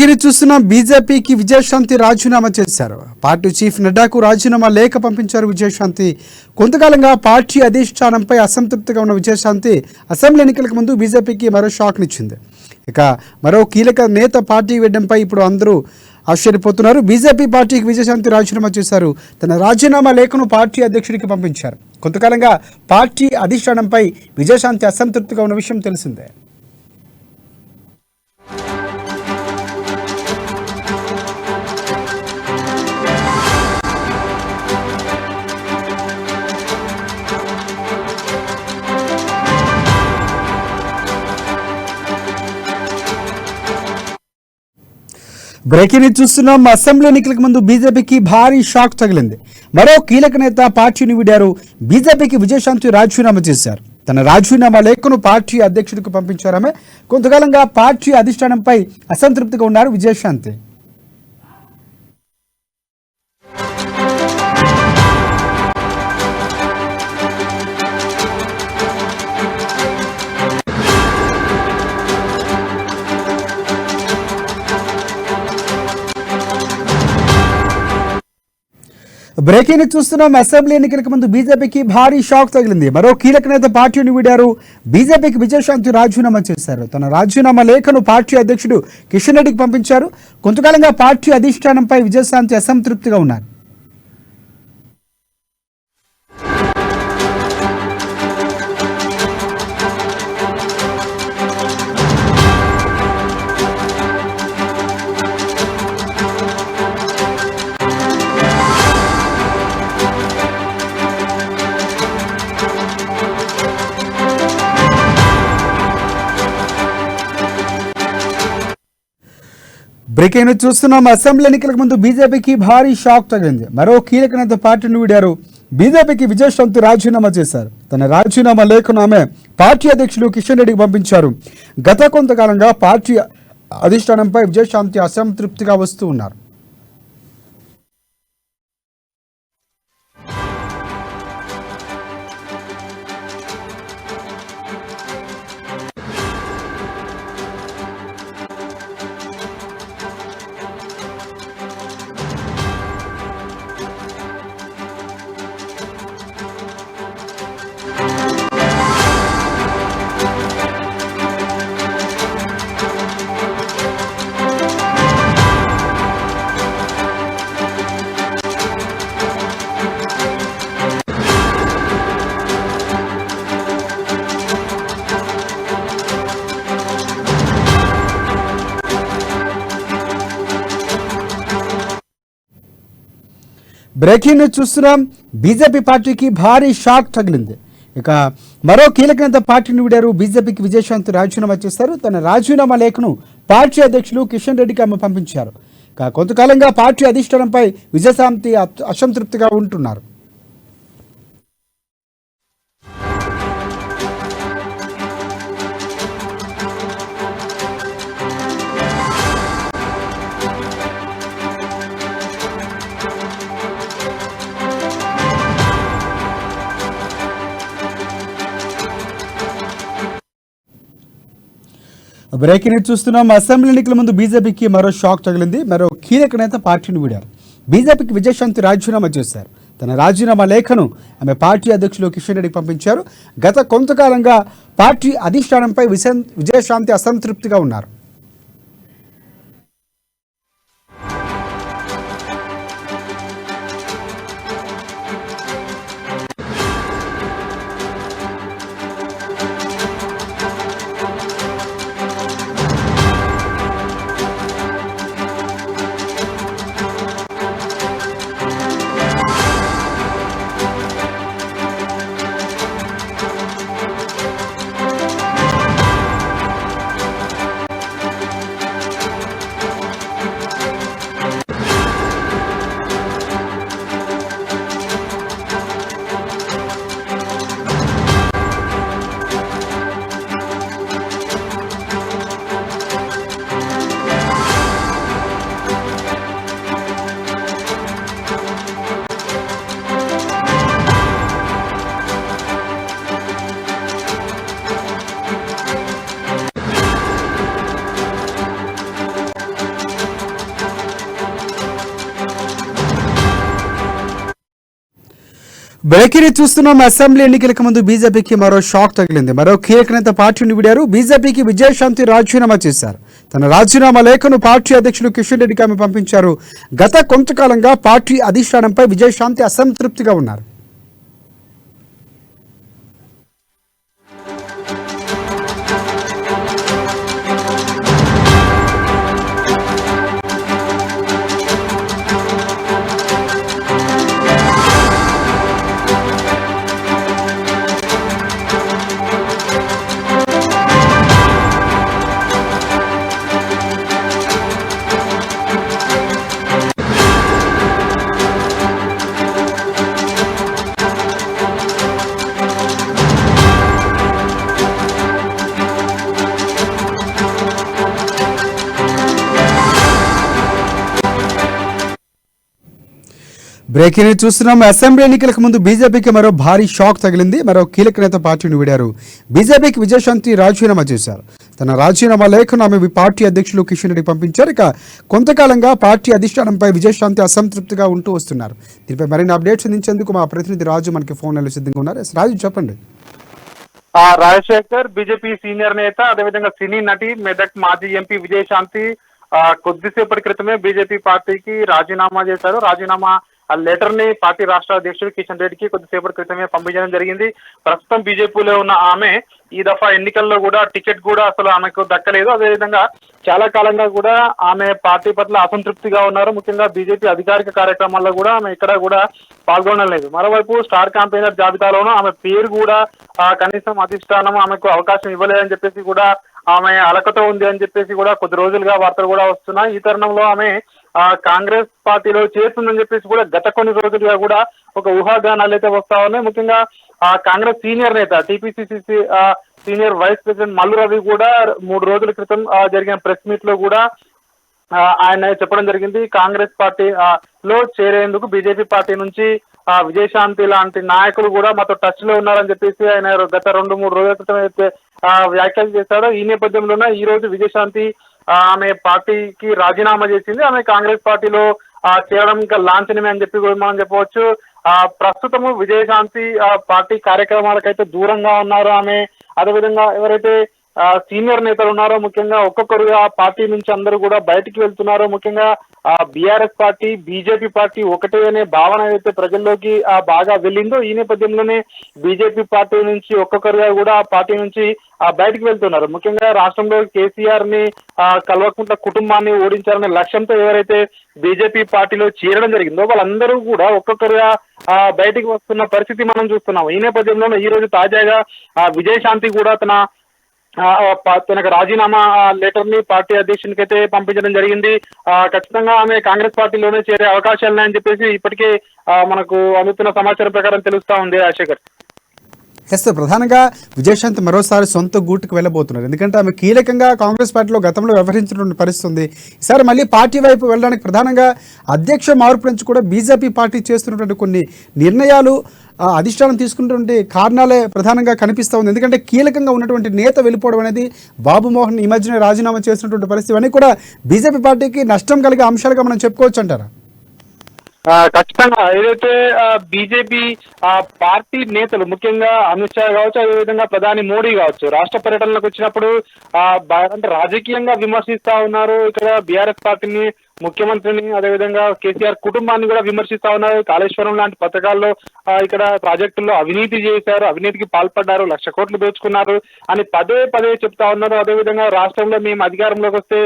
Breaking చూస్తున్న బీజేపీకి విజయశాంతి రాజీనామా చేశారు. పార్టీ చీఫ్ నడ్డాకు రాజీనామా లేఖ పంపించారు విజయశాంతి. కొంతకాలంగా పార్టీ అధిష్టానంపై అసంతృప్తిగా ఉన్న విజయశాంతి అసెంబ్లీ ఎన్నికలకు ముందు బీజేపీకి మరో షాక్నిచ్చింది. ఇక మరో కీలక నేత పార్టీ వేయడంపై ఇప్పుడు అందరూ ఆశ్చర్యపోతున్నారు. బీజేపీ పార్టీకి విజయశాంతి రాజీనామా చేశారు. తన రాజీనామా లేఖను పార్టీ అధ్యక్షుడికి పంపించారు. కొంతకాలంగా పార్టీ అధిష్టానంపై విజయశాంతి అసంతృప్తిగా ఉన్న విషయం తెలిసిందే. బ్రేకింగ్ న్యూస్ చూస్తున్నాం. అసెంబ్లీ ఎన్నికలకు ముందు బీజేపీకి భారీ షాక్ తగిలింది. మరో కీలక నేత పార్టీని వీడారు. బీజేపీకి విజయశాంతి రాజీనామా చేశారు. తన రాజీనామా లేఖను పార్టీ అధ్యక్షుడికి పంపించారు. ఆమె కొంతకాలంగా పార్టీ అధిష్టానంపై అసంతృప్తిగా ఉన్నారు విజయశాంతి. బ్రేకింగ్ న్యూస్ చూస్తున్నాం. అసెంబ్లీ ఎన్నికలకు ముందు బీజేపీకి భారీ షాక్ తగిలింది. మరో కీలక నేత పార్టీని వీడారు. బీజేపీకి విజయశాంతి రాజీనామా చేశారు. తన రాజీనామా లేఖను పార్టీ అధ్యక్షుడు కిషన్ రెడ్డికి పంపించారు. కొంతకాలంగా పార్టీ అధిష్టానంపై విజయశాంతి అసంతృప్తిగా ఉన్నారు. బ్రేకింగ్ న్యూస్ చూస్తున్నాం. అసెంబ్లీ ఎన్నికలకు ముందు బీజేపీకి భారీ షాక్ తగిలింది. మరో కీలక నేత పార్టీని వీడారు. బీజేపీకి విజయశాంతి రాజీనామా చేశారు. తన రాజీనామా లేఖను ఆమె పార్టీ అధ్యక్షుడు కిషన్ రెడ్డికి పంపించారు. గత కొంతకాలంగా పార్టీ అధిష్టానంపై విజయశాంతి అసంతృప్తిగా వస్తూ ఉన్నారు. బ్రేకింగ్ న్యూస్ చూస్తున్నాం. బీజేపీ పార్టీకి భారీ షాక్ తగిలింది. ఇక మరో కీలక నేత పార్టీని వీడారు. బీజేపీకి విజయశాంతి రాజీనామా చేశారు. తన రాజీనామా లేఖను పార్టీ అధ్యక్షులు కిషన్ రెడ్డికి ఆమె పంపించారు. ఇక కొంతకాలంగా పార్టీ అధిష్టానంపై విజయశాంతి అసంతృప్తిగా ఉంటున్నారు. బ్రేకింగ్ న్యూస్ చూస్తున్నాం. అసెంబ్లీ ఎన్నికల ముందు బీజేపీకి మరో షాక్ తగిలింది. మరో కీలక నేత పార్టీని వీడారు. బీజేపీకి విజయశాంతి రాజీనామా చేశారు. తన రాజీనామా లేఖను ఆమె పార్టీ అధ్యక్షులు కిషన్ రెడ్డికి పంపించారు. గత కొంతకాలంగా పార్టీ అధిష్టానంపై విజయశాంతి అసంతృప్తిగా ఉన్నారు. బ్రేకింగ్ చూస్తున్నాం. అసెంబ్లీ ఎన్నికలకు ముందు బీజేపీకి మరో షాక్ తగిలింది. మరో కీలక నేత పార్టీని విడారు. బీజేపీకి విజయశాంతి రాజీనామా చేశారు. తన రాజీనామా లేఖను పార్టీ అధ్యక్షులు కిషన్ రెడ్డికి ఆమె పంపించారు. గత కొంతకాలంగా పార్టీ అధిష్టానంపై విజయశాంతి అసంతృప్తిగా ఉన్నారు. బ్రేకింగ్ న్యూస్ చూస్తున్నాం. అసెంబ్లీ ఎన్నికలకు ముందు బీజేపీకి మరో భారీ షాక్ తగిలింది. మరో కీలక నేత పార్టీని విడారు. బీజేపీకి విజయశాంతి రాజీనామా చేశారు. తన రాజీనామా లేఖను ఆమె పార్టీ అధ్యక్షులు కిషన్ రెడ్డి పంపించారు. ఇక కొంతకాలంగా పార్టీ అధిష్టానంపై విజయశాంతి అసంతృప్తిగా ఉంటూ వస్తున్నారు. దీనిపై మరిన్ని అప్డేట్స్ అందించేందుకు మా ప్రతినిధి రాజు మనకి ఫోన్లో సిద్ధంగా ఉన్నారు. రాజు, చెప్పండి. రాజశేఖర్, బీజేపీ సీనియర్ నేత, అదేవిధంగా సినీ నటి, మెదక్ మాజీ ఎంపీ విజయశాంతి కొద్దిసేపటి క్రితమే బీజేపీ పార్టీకి రాజీనామా చేశారు. రాజీనామా ఆ లెటర్ ని పార్టీ రాష్ట్ర అధ్యక్షుడు కిషన్ రెడ్డికి కొద్దిసేపటి క్రితమే పంపించడం జరిగింది. ప్రస్తుతం బీజేపీలో ఉన్న ఆమె ఈ దఫా ఎన్నికల్లో కూడా టికెట్ కూడా అసలు ఆమెకు దక్కలేదు. అదేవిధంగా చాలా కాలంగా కూడా ఆమె పార్టీ పట్ల అసంతృప్తిగా ఉన్నారు. ముఖ్యంగా బీజేపీ అధికారిక కార్యక్రమాల్లో కూడా ఆమె ఇక్కడ కూడా పాల్గొనలేదు. మరోవైపు స్టార్ క్యాంపెయినర్ జాబితాలోనూ ఆమె పేరు కూడా కనీసం అధిష్టానం ఆమెకు అవకాశం ఇవ్వలేదని చెప్పేసి కూడా ఆమె అలకతో ఉంది అని చెప్పేసి కూడా కొద్ది రోజులుగా వార్తలు కూడా వస్తున్నాయి. ఈ తరుణంలో ఆమె కాంగ్రెస్ పార్టీలో చేరుతుందని చెప్పేసి కూడా గత కొన్ని రోజులుగా కూడా ఒక ఊహాగానాలు అయితే వస్తా ఉన్నాయి. ముఖ్యంగా కాంగ్రెస్ సీనియర్ నేత, TPCC senior vice president Mallu Ravi కూడా 3 రోజుల క్రితం జరిగిన ప్రెస్ మీట్ లో కూడా ఆయన చెప్పడం జరిగింది. కాంగ్రెస్ పార్టీ లో చేరేందుకు బీజేపీ పార్టీ నుంచి విజయశాంతి లాంటి నాయకులు కూడా మాతో టచ్ లో ఉన్నారని చెప్పేసి ఆయన గత 2-3 రోజుల క్రితం అయితే వ్యాఖ్యలు చేశారు. ఈ నేపథ్యంలోనే ఈ రోజు విజయశాంతి ఆమె పార్టీకి రాజీనామా చేసింది. ఆమె కాంగ్రెస్ పార్టీలో చేయడం ఇంకా లాంఛనమే అని చెప్పి మనం చెప్పవచ్చు. ప్రస్తుతము విజయశాంతి పార్టీ కార్యక్రమాలకైతే దూరంగా ఉన్నారు ఆమె. అదేవిధంగా ఎవరైతే సీనియర్ నేతలు ఉన్నారో ముఖ్యంగా ఒక్కొక్కరుగా పార్టీ నుంచి అందరూ కూడా బయటికి వెళ్తున్నారు. ముఖ్యంగా బీఆర్ఎస్ పార్టీ, బీజేపీ పార్టీ ఒకటే అనే భావన అయితే ప్రజల్లోకి బాగా వెళ్ళిందో ఈ నేపథ్యంలోనే బీజేపీ పార్టీ నుంచి ఒక్కొక్కరుగా కూడా ఆ పార్టీ నుంచి బయటకు వెళ్తున్నారు. ముఖ్యంగా రాష్ట్రంలో కేసీఆర్ ని కల్వకుంట్ల కుటుంబాన్ని ఓడించాలనే లక్ష్యంతో ఎవరైతే బీజేపీ పార్టీలో చేరడం జరిగిందో వాళ్ళందరూ కూడా ఒక్కొక్కరుగా బయటికి వస్తున్న పరిస్థితి మనం చూస్తున్నాం. ఈ నేపథ్యంలోనే ఈ రోజు తాజాగా విజయశాంతి కూడా తనకు రాజీనామా లెటర్ ని పార్టీ అధ్యక్షునికి అయితే పంపించడం జరిగింది. ఖచ్చితంగా ఆమె కాంగ్రెస్ పార్టీలోనే చేరే అవకాశాలు ఉన్నాయని చెప్పేసి ఇప్పటికే మనకు అందుతున్న సమాచారం ప్రకారం తెలుస్తా ఉంది. రాజశేఖర్, ప్రధానంగా విజయశాంతి మరోసారి సొంత గూటుకు వెళ్ళబోతున్నారు. ఎందుకంటే ఆమె కీలకంగా కాంగ్రెస్ పార్టీలో గతంలో వ్యవహరించినటువంటి పరిస్థితి ఉంది. ఈసారి మళ్ళీ పార్టీ వైపు వెళ్ళడానికి ప్రధానంగా అధ్యక్ష మార్పు నుంచి కూడా బీజేపీ పార్టీ చేస్తున్నటువంటి కొన్ని నిర్ణయాలు అధిష్టానం తీసుకున్నటువంటి కారణాలే ప్రధానంగా కనిపిస్తూ ఉంది. ఎందుకంటే కీలకంగా ఉన్నటువంటి నేత వెళ్ళిపోవడం అనేది, బాబుమోహన్ ఈ మధ్యనే రాజీనామా చేసినటువంటి పరిస్థితి అన్నీ కూడా బీజేపీ పార్టీకి నష్టం కలిగే అంశాలుగా మనం చెప్పుకోవచ్చు అంటారా? ఖచ్చితంగా ఏదైతే బీజేపీ పార్టీ నేతలు ముఖ్యంగా అమిత్ షా కావచ్చు, అదేవిధంగా ప్రధాని మోడీ కావచ్చు రాష్ట్ర పర్యటనలకు వచ్చినప్పుడు అంటే రాజకీయంగా విమర్శిస్తా ఉన్నారు. ఇక్కడ బీఆర్ఎస్ పార్టీని, ముఖ్యమంత్రిని, అదేవిధంగా కేసీఆర్ కుటుంబాన్ని కూడా విమర్శిస్తా ఉన్నారు. కాళేశ్వరం లాంటి పథకాల్లో ఇక్కడ ప్రాజెక్టుల్లో అవినీతి చేశారు, అవినీతికి పాల్పడ్డారు, 1,00,000 కోట్లు దోచుకున్నారు అని పదే పదే చెప్తా ఉన్నారు. అదేవిధంగా రాష్ట్రంలో మేము అధికారంలోకి వస్తే,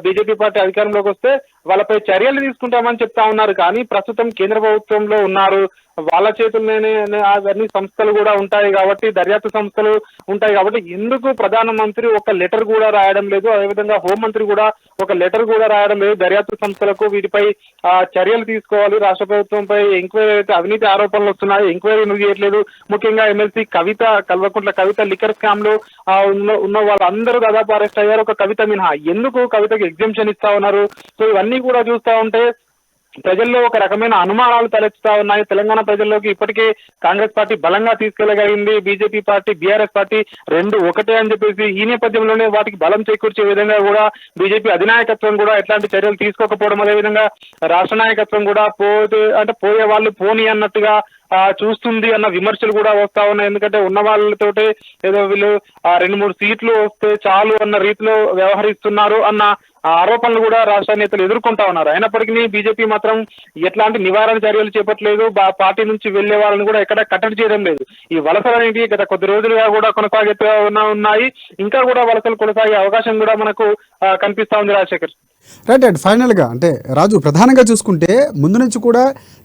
బీజేపీ పార్టీ అధికారంలోకి వస్తే వాళ్ళపై చర్యలు తీసుకుంటామని చెప్తా ఉన్నారు. కానీ ప్రస్తుతం కేంద్ర ప్రభుత్వంలో ఉన్నారు, వాళ్ళ చేతుల్లోనే అవన్నీ సంస్థలు కూడా ఉంటాయి కాబట్టి, దర్యాప్తు సంస్థలు ఉంటాయి కాబట్టి ఎందుకు ప్రధానమంత్రి ఒక లెటర్ కూడా రాయడం లేదు, అదేవిధంగా హోంమంత్రి కూడా ఒక లెటర్ కూడా రాయడం లేదు దర్యాప్తు సంస్థలకు వీటిపై చర్యలు తీసుకోవాలి, రాష్ట్ర ప్రభుత్వంపై ఎంక్వైరీ అయితే అవినీతి ఆరోపణలు వస్తున్నాయి, ఎంక్వైరీ ఎందుకు చేయట్లేదు, ముఖ్యంగా ఎమ్మెల్సీ కవిత, కల్వకుంట్ల కవిత లిక్కర్ స్కామ్ లో ఉన్న వాళ్ళందరూ దాదాపు అరెస్ట్ అయ్యారు, ఒక కవిత మినహా. ఎందుకు కవితకి ఎగ్జామ్షన్ ఇస్తా ఉన్నారు? సో ఇవన్నీ కూడా చూస్తా ఉంటే ప్రజల్లో ఒక రకమైన అనుమానాలు తలెత్తుతా ఉన్నాయి. తెలంగాణ ప్రజల్లోకి ఇప్పటికే కాంగ్రెస్ పార్టీ బలంగా తీసుకెళ్లగలిగింది. బీజేపీ పార్టీ, బీఆర్ఎస్ పార్టీ రెండు ఒకటే అని చెప్పేసి ఈ నేపథ్యంలోనే వాటికి బలం చేకూర్చే విధంగా కూడా బీజేపీ అధినాయకత్వం కూడా ఎట్లాంటి చర్యలు తీసుకోకపోవడం, అదేవిధంగా రాష్ట్ర నాయకత్వం కూడా పోయే వాళ్ళు పోని అన్నట్టుగా చూస్తుంది అన్న విమర్శలు కూడా వస్తా ఉన్నాయి. ఎందుకంటే ఉన్న వాళ్ళతోటే ఏదో వీళ్ళు 2-3 సీట్లు వస్తే చాలు అన్న రీతిలో వ్యవహరిస్తున్నారు అన్న ఆరోపణలు కూడా రాష్ట్ర నేతలు ఎదుర్కొంటా ఉన్నారు. అయినప్పటికీ బీజేపీ మాత్రం ఎట్లాంటి నివారణ చర్యలు చేపట్టలేదు. పార్టీ నుంచి వెళ్లే వాళ్ళని కూడా ఎక్కడ కట్టడి చేయడం లేదు. ఈ వలసలు అనేవి గత కొద్ది రోజులుగా కూడా కొనసాగుతూ ఉన్నాయి. ఇంకా కూడా వలసలు కొనసాగే అవకాశం కూడా మనకు కనిపిస్తా ఉంది రాజశేఖర్. రైట్. ఫైనల్గా అంటే రాజు, ప్రధానంగా చూసుకుంటే ముందు నుంచి కూడా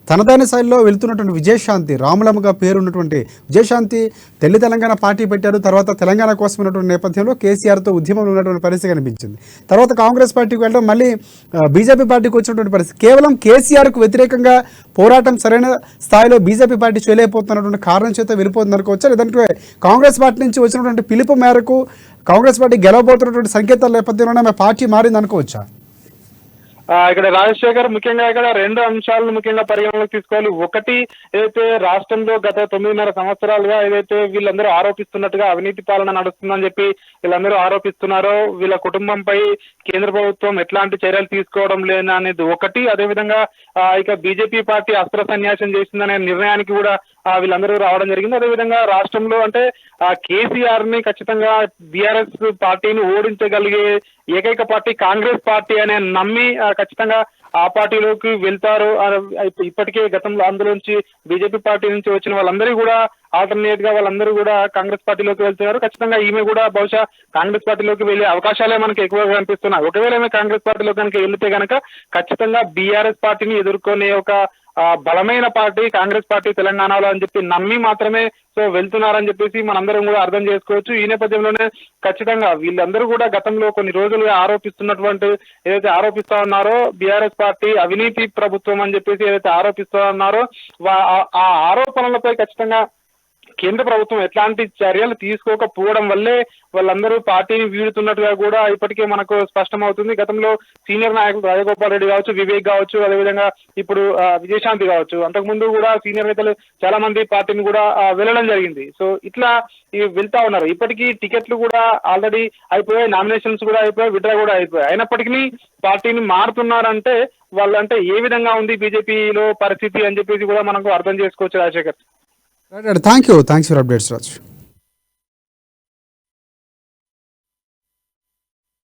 తనదైన శైలిలో వెళ్తున్నటువంటి విజయశాంతి, రాములమ్మగా పేరున్నటువంటి విజయశాంతి తెల్లి తెలంగాణ పార్టీ పెట్టారు. తర్వాత తెలంగాణ కోసం ఉన్నటువంటి నేపథ్యంలో కేసీఆర్తో ఉద్యమంలో ఉన్నటువంటి పరిస్థితి కనిపించింది. తర్వాత కాంగ్రెస్ పార్టీకి వెళ్ళడం, మళ్ళీ బీజేపీ పార్టీకి వచ్చినటువంటి పరిస్థితి. కేవలం కేసీఆర్కు వ్యతిరేకంగా పోరాటం సరైన స్థాయిలో బీజేపీ పార్టీ చేయలేకపోతున్నటువంటి కారణం చేత వెళ్ళిపోతుంది అనుకోవచ్చా? లేదంటే కాంగ్రెస్ పార్టీ నుంచి వచ్చినటువంటి పిలుపు మేరకు కాంగ్రెస్ పార్టీ గెలవబోతున్నటువంటి సంకేతాల నేపథ్యంలోనే పార్టీ మారింది అనుకోవచ్చా? ఇక్కడ రాజశేఖర్, ముఖ్యంగా ఇక్కడ 2 అంశాలను ముఖ్యంగా పరిగణలోకి తీసుకోవాలి. ఒకటి, ఏదైతే రాష్ట్రంలో గత 9.5 సంవత్సరాలుగా ఏదైతే వీళ్ళందరూ ఆరోపిస్తున్నట్టుగా అవినీతి పాలన నడుస్తుందని చెప్పి వీళ్ళందరూ ఆరోపిస్తున్నారో, వీళ్ళ కుటుంబంపై కేంద్ర ప్రభుత్వం ఎట్లాంటి చర్యలు తీసుకోవడం లేదనేది ఒకటి. అదేవిధంగా ఇక బీజేపీ పార్టీ అస్త్ర సన్యాసం చేసిందనే నిర్ణయానికి కూడా వీళ్ళందరూ రావడం జరిగింది. అదేవిధంగా రాష్ట్రంలో అంటే కేసీఆర్ ని ఖచ్చితంగా బీఆర్ఎస్ పార్టీని ఓడించగలిగే ఏకైక పార్టీ కాంగ్రెస్ పార్టీ అనే నమ్మి ఖచ్చితంగా ఆ పార్టీలోకి వెళ్తారు. ఇప్పటికే గతంలో అందులోంచి బీజేపీ పార్టీ నుంచి వచ్చిన వాళ్ళందరూ కూడా ఆల్టర్నేట్ గా వాళ్ళందరూ కూడా కాంగ్రెస్ పార్టీలోకి వెళ్తున్నారు. ఖచ్చితంగా ఈమె కూడా బహుశా కాంగ్రెస్ పార్టీలోకి వెళ్లే అవకాశాలే మనకి ఎక్కువగా కనిపిస్తున్నాయి. ఒకవేళ ఈమె కాంగ్రెస్ పార్టీలో కనుక వెళ్తే కనుక ఖచ్చితంగా బీఆర్ఎస్ పార్టీని ఎదుర్కొనే ఒక బలమైన పార్టీ కాంగ్రెస్ పార్టీ తెలంగాణలో అని చెప్పి నమ్మి మాత్రమే వెళ్తున్నారని చెప్పేసి మనందరం కూడా అర్థం చేసుకోవచ్చు. ఈ నేపథ్యంలోనే ఖచ్చితంగా వీళ్ళందరూ కూడా గతంలో కొన్ని రోజులుగా ఆరోపిస్తున్నటువంటి ఏదైతే ఆరోపిస్తా ఉన్నారో బీఆర్ఎస్ పార్టీ అవినీతి ప్రభుత్వం అని చెప్పేసి ఏదైతే ఆరోపిస్తా ఉన్నారో ఆ ఆరోపణలపై ఖచ్చితంగా కేంద్ర ప్రభుత్వం ఎట్లాంటి చర్యలు తీసుకోకపోవడం వల్లే వాళ్ళందరూ పార్టీని వీడుతున్నట్టుగా కూడా ఇప్పటికే మనకు స్పష్టమవుతుంది. గతంలో సీనియర్ నాయకులు రాజగోపాల్ రెడ్డి కావచ్చు, వివేక్ కావచ్చు, అదేవిధంగా ఇప్పుడు విజయశాంతి కావచ్చు, అంతకుముందు కూడా సీనియర్ నేతలు చాలా మంది పార్టీని కూడా వెళ్ళడం జరిగింది. సో ఇట్లా వెళ్తా ఉన్నారు. ఇప్పటికీ టికెట్లు కూడా ఆల్రెడీ అయిపోయాయి, నామినేషన్స్ కూడా అయిపోయాయి, విడ్రా కూడా అయిపోయాయి. అయినప్పటికీ పార్టీని మారుతున్నారంటే వాళ్ళంటే ఏ విధంగా ఉంది బీజేపీలో పరిస్థితి అని చెప్పేసి కూడా మనకు అర్థం చేసుకోవచ్చు Rajasekhar. Thank you for updates Raju.